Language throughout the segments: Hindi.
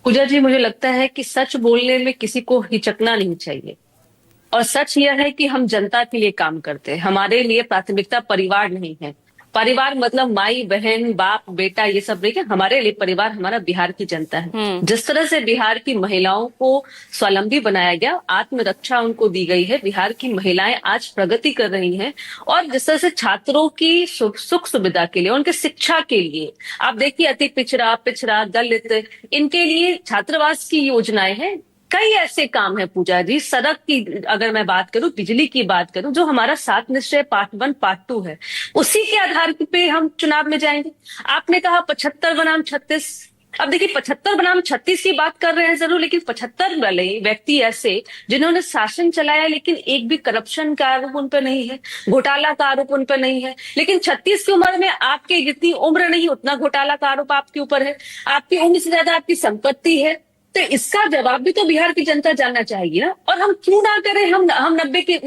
पूजा जी, मुझे लगता है कि सच बोलने में किसी को हिचकना नहीं चाहिए। और सच यह है कि हम जनता के लिए काम करते हैं। हमारे लिए प्राथमिकता परिवार नहीं है। परिवार मतलब माई बहन बाप बेटा ये सब नहीं है। हमारे लिए परिवार हमारा बिहार की जनता है। हम्म। जिस तरह से बिहार की महिलाओं को स्वावलंबी बनाया गया, आत्मरक्षा उनको दी गई है, बिहार की महिलाएं आज प्रगति कर रही हैं। और जिस तरह से छात्रों की सुख सुविधा के लिए, उनके शिक्षा के लिए, आप देखिए अति पिछड़ा पिछड़ा दलित, इनके लिए छात्रावास की योजनाएं हैं। कई ऐसे काम है पूजा जी, सड़क की अगर मैं बात करूं, बिजली की बात करूं, जो हमारा 7 निश्चय पार्ट 1 पार्ट 2 है, उसी के आधार पे हम चुनाव में जाएंगे। आपने कहा 75 बनाम 36। अब देखिए 75 बनाम 36 की बात कर रहे हैं जरूर, लेकिन 75 वाले व्यक्ति ऐसे जिन्होंने शासन चलाया लेकिन एक भी करप्शन का आरोप उन पर नहीं है, घोटाला का आरोप उन पर नहीं है। लेकिन 36 की उम्र में आपके जितनी उम्र नहीं उतना घोटाला का आरोप आपके ऊपर है, आपकी उम्र से ज्यादा आपकी संपत्ति है। तो इसका जवाब भी तो बिहार की जनता जानना चाहेगी ना। और हम क्यों ना करें, हम 90 के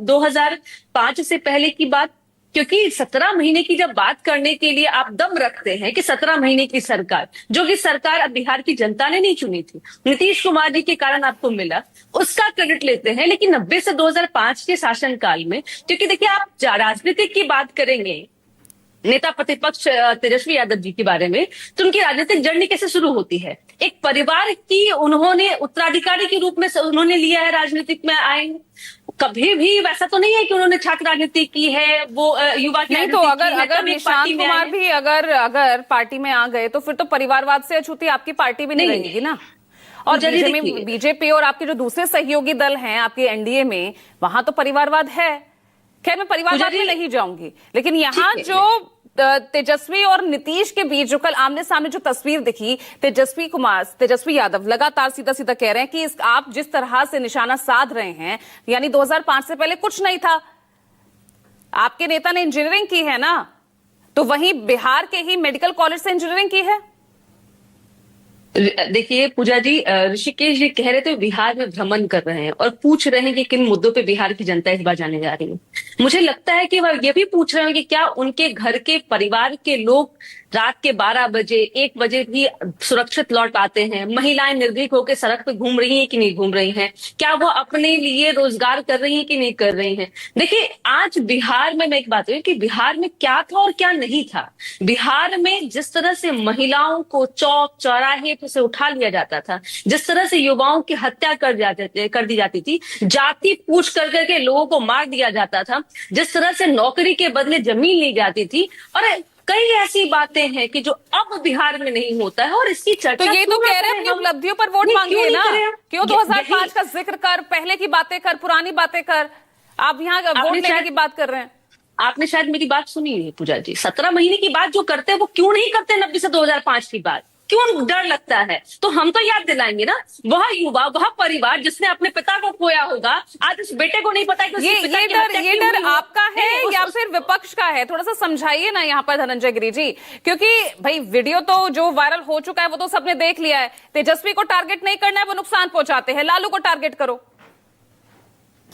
2005 से पहले की बात। क्योंकि 17 महीने की जब बात करने के लिए आप दम रखते हैं कि 17 महीने की सरकार, जो कि सरकार अब बिहार की जनता ने नहीं चुनी थी, नीतीश कुमार जी के कारण आपको मिला, उसका क्रेडिट लेते हैं। लेकिन 90 से 2005 के शासनकाल में, क्योंकि देखिए आप राजनीतिक की बात करेंगे, नेता प्रतिपक्ष तेजस्वी यादव जी के बारे में, तो उनकी राजनीतिक जर्नी कैसे शुरू होती है? एक परिवार की उन्होंने उत्तराधिकारी के रूप में उन्होंने लिया है, राजनीतिक में आए। कभी भी वैसा तो नहीं है कि उन्होंने छात्र राजनीति की है, वो युवा की नहीं तो राजनीति अगर की है, अगर तब एक निशांत पार्टी में आए कुमार हैं। भी अगर अगर पार्टी में आ गए तो फिर तो परिवारवाद से अछूती आपकी पार्टी भी नहीं नहीं, रहेगी ना। और जल्दी देखिए, बीजेपी और आपके जो दूसरे सहयोगी दल हैं आपके एनडीए में, वहां तो परिवारवाद है। खैर मैं परिवारवाद में नहीं जाऊंगी, लेकिन यहाँ जो तेजस्वी और नीतीश के बीच जो कल आमने सामने जो तस्वीर दिखी, तेजस्वी यादव लगातार सीधा सीधा कह रहे हैं कि आप जिस तरह से निशाना साध रहे हैं, यानी 2005 से पहले कुछ नहीं था। आपके नेता ने इंजीनियरिंग की है ना, तो वहीं बिहार के ही मेडिकल कॉलेज से इंजीनियरिंग की है। देखिए पूजा जी, ऋषिकेश जी कह रहे थे बिहार में भ्रमण कर रहे हैं और पूछ रहे हैं कि किन मुद्दों पे बिहार की जनता इस बार जाने जा रही है। मुझे लगता है कि वह ये भी पूछ रहे हैं कि क्या उनके घर के परिवार के लोग रात के 12 बजे 1 बजे भी सुरक्षित लौट पाते हैं, महिलाएं निर्भीक होकर सड़क पे घूम रही हैं कि नहीं घूम रही हैं, क्या वो अपने लिए रोजगार कर रही हैं कि नहीं कर रही हैं। देखिए आज बिहार में मैं एक बात हूँ कि बिहार में क्या था और क्या नहीं था। बिहार में जिस तरह से महिलाओं को चौक चौराहे से उठा लिया जाता था, जिस तरह से युवाओं की हत्या कर दी जाती थी, जाति पूछ कर करके लोगों को मार दिया जाता था, जिस तरह से नौकरी के बदले जमीन ली जाती थी, और कई ऐसी बातें हैं कि जो अब बिहार में नहीं होता है। और इसकी चर्चा तो ये तो कह रहे हैं अपनी उपलब्धियों पर वोट मांगिए ना। क्यों 2005 का जिक्र कर, पहले की बातें कर, पुरानी बातें कर, आप यहाँ वोट लेने की बात कर रहे हैं। आपने शायद मेरी बात सुनी है पूजा जी। 17 महीने की बात जो करते हैं वो क्यों नहीं करते 90 से 2005 की बात? क्यों डर लगता है? तो हम तो याद दिलाएंगे ना, वह युवा, वह परिवार जिसने अपने पिता को खोया होगा, आज उस बेटे को नहीं पता कि ये डर आपका है या फिर विपक्ष का है? थोड़ा सा समझाइए ना यहाँ पर धनंजय गिरी जी, क्योंकि भाई वीडियो तो जो वायरल हो चुका है वो तो सबने देख लिया है। तेजस्वी को टारगेट नहीं करना है, वो नुकसान पहुंचाते हैं, लालू को टारगेट करो।